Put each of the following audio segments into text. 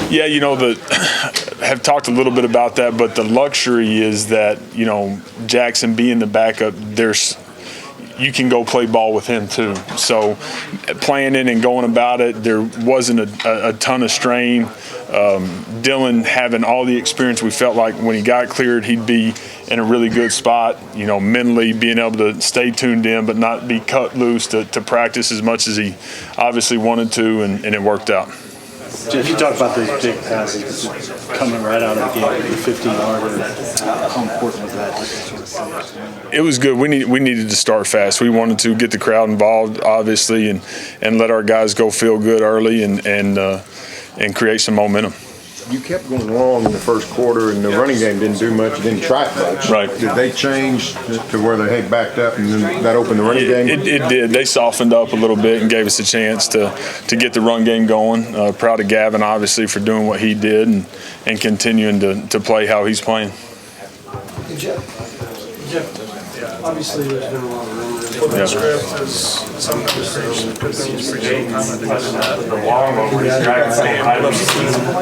Yeah, have talked a little bit about that, but the luxury is that, Jackson being the backup, you can go play ball with him too. So playing it and going about it, there wasn't a ton of strain. Dylan having all the experience, we felt like when he got cleared, he'd be in a really good spot, mentally being able to stay tuned in but not be cut loose to practice as much as he obviously wanted to, and it worked out. Jeff, you talk about those big passes coming right out of the gate, the 15-yarder. How important was that? It was good. We needed to start fast. We wanted to get the crowd involved, obviously, and let our guys go feel good early and create some momentum. You kept going long in the first quarter, and the running game didn't do much. It didn't track much. Right. Did they change to where they had backed up, and then that opened the running game? It did. They softened up a little bit and gave us a chance to get the run game going. Proud of Gavin, obviously, for doing what he did and continuing to play how he's playing. Hey, Jeff, obviously there's been a lot of rumors. The script is some conversation.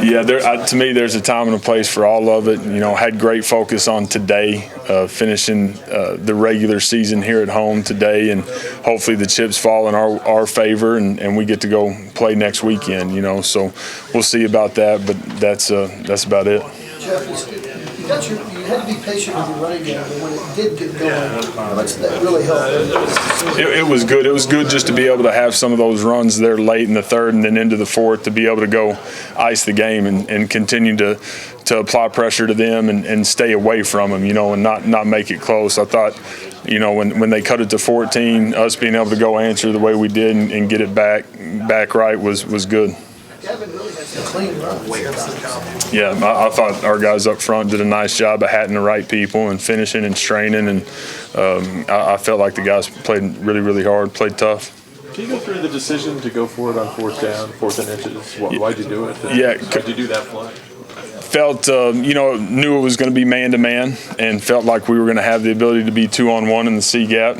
Yeah, to me, there's a time and a place for all of it. Had great focus on today, finishing the regular season here at home today, and hopefully the chips fall in our favor, and we get to go play next weekend. So we'll see about that, but that's about it. Jeff, you had to be patient with your running game, but when it did get going, that really helped. It was good. It was good just to be able to have some of those runs there late in the third and then into the fourth to be able to go ice the game and continue to apply pressure to them and stay away from them, and not make it close. I thought, when they cut it to 14, us being able to go answer the way we did and get it back right was good. Yeah, I thought our guys up front did a nice job of hatting the right people and finishing and straining, and I felt like the guys played really, really hard, played tough. Can you go through the decision to go for it on fourth down, 4th and inches? Why'd you do it? How'd you do that play? Felt, knew it was going to be man-to-man and felt like we were going to have the ability to be 2-on-1 in the C-gap,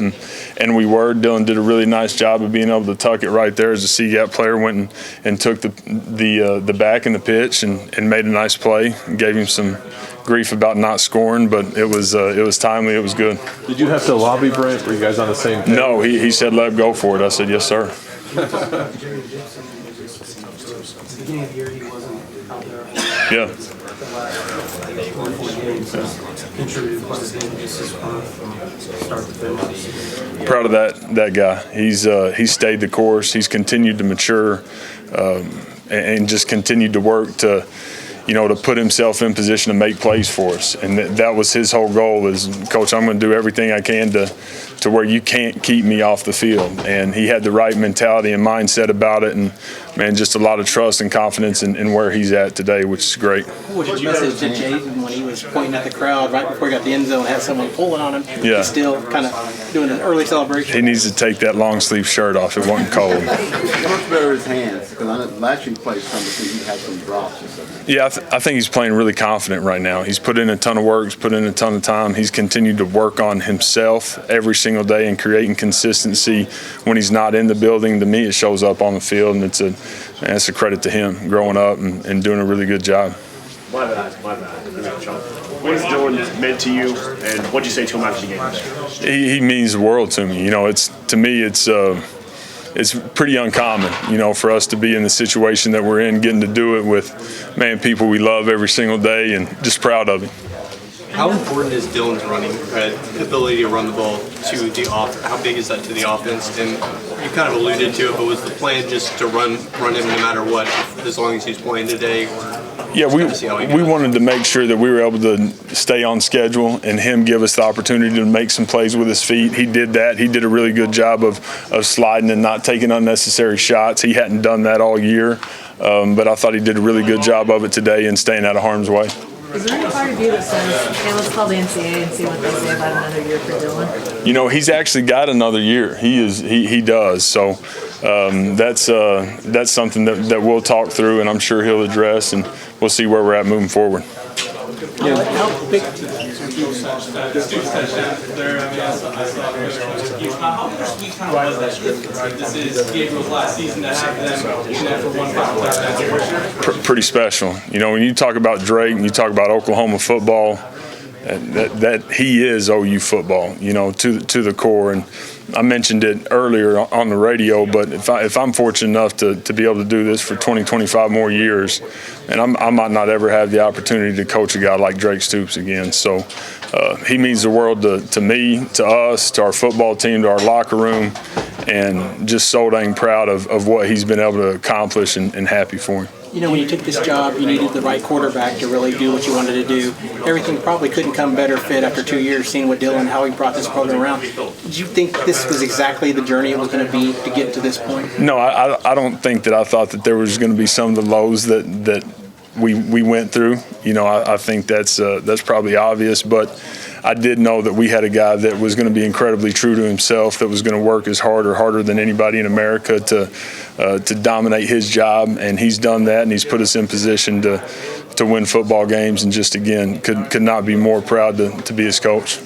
and we were. Dylan did a really nice job of being able to tuck it right there as a C-gap player, went and took the back in the pitch and made a nice play. Gave him some grief about not scoring, but it was timely. It was good. Did you have to lobby Brent? Were you guys on the same page? No, he said, "Let go for it." I said, "Yes, sir." Yeah. Proud of that guy. He's stayed the course. He's continued to mature and just continued to work to put himself in position to make plays for us. And that was his whole goal is, Coach, I'm going to do everything I can to where you can't keep me off the field. And he had the right mentality and mindset about it. And, man, just a lot of trust and confidence in where he's at today, which is great. What did you message to Jaden when he was pointing at the crowd right before he got the end zone and had someone pulling on him? Yeah. He's still kind of doing an early celebration. He needs to take that long sleeve shirt off. It wasn't cold. Much better his hands, because last year he played something, he had some drops or something. Yeah, I think he's playing really confident right now. He's put in a ton of work, he's put in a ton of time. He's continued to work on himself every single day and creating consistency when he's not in the building. To me, it shows up on the field, and it's a credit to him growing up and doing a really good job. My bad. What has Dylan meant to you, and what did you say to him after the game? He means the world to me. It's pretty uncommon, for us to be in the situation that we're in, getting to do it with, people we love every single day, and just proud of him. How important is Dylan's running ability to run the ball to the offense? How big is that to the offense? And you kind of alluded to it, but was the plan just to run him no matter what, as long as he's playing today? Yeah, we wanted to make sure that we were able to stay on schedule and him give us the opportunity to make some plays with his feet. He did that. He did a really good job of sliding and not taking unnecessary shots. He hadn't done that all year, but I thought he did a really good job of it today and staying out of harm's way. Is there any part of you that says, hey, let's call the NCAA and see what they say about another year for Dylan? He's actually got another year. He does. So that's something that we'll talk through, and I'm sure he'll address, and we'll see where we're at moving forward. How Why is that script? Right? This is Gabriel's last season to have them in that for one final time. Pretty special. You know, when you talk about Drake and you talk about Oklahoma football, that he is OU football, you know, to the core. And I mentioned it earlier on the radio, but if I'm fortunate enough to be able to do this for 20, 25 more years, and I might not ever have the opportunity to coach a guy like Drake Stoops again. So he means the world to me, to us, to our football team, to our locker room, and just so dang proud of what he's been able to accomplish and happy for him. You know, when you took this job, you needed the right quarterback to really do what you wanted to do. Everything probably couldn't come better fit after 2 years, seeing what Dylan, how he brought this program around. Did you think this was exactly the journey it was going to be to get to this point? No, I don't think that I thought that there was going to be some of the lows that we went through. You know, I think that's probably obvious, but I did know that we had a guy that was going to be incredibly true to himself, that was going to work as hard or harder than anybody in America to dominate his job, and he's done that, and he's put us in position to win football games, and just again could not be more proud to be his coach.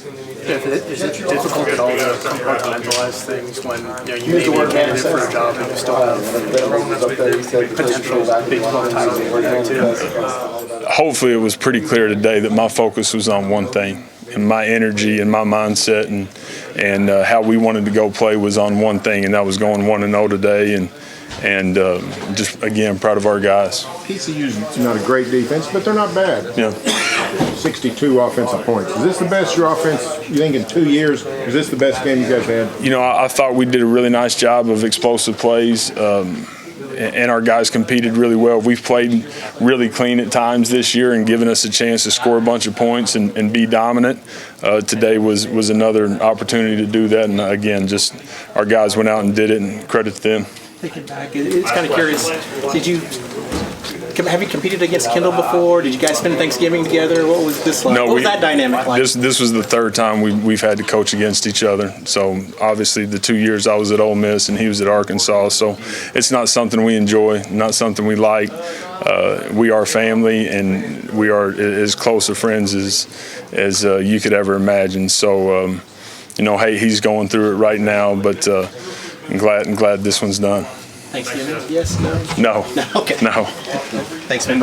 Jeff, is it difficult at all to compartmentalize things when you may be candidate for a job and you still have potential big club titles to work back to? Hopefully it was pretty clear today that my focus was on one thing, and my energy and my mindset and how we wanted to go play was on one thing, and that was going 1-0 today, and just again proud of our guys. TCU's not a great defense, but they're not bad. Yeah. 62 offensive points. Is this the best your offense, you think, in 2 years? Is this the best game you guys had? You know, I thought we did a really nice job of explosive plays, and our guys competed really well. We've played really clean at times this year and given us a chance to score a bunch of points and be dominant. Today was another opportunity to do that, and again, just our guys went out and did it, and credit to them. Thinking back, it's kind of curious. Have you competed against Kendall before? Did you guys spend Thanksgiving together? What was this like? No, what was that dynamic like? This was the third time we've had to coach against each other. So obviously the 2 years I was at Ole Miss and he was at Arkansas. So it's not something we enjoy, not something we like. We are family, and we are as close of friends as you could ever imagine. So you know, hey, he's going through it right now, but I'm glad this one's done. Thanksgiving? Yes, no? No. No, okay. No. Thanks, man.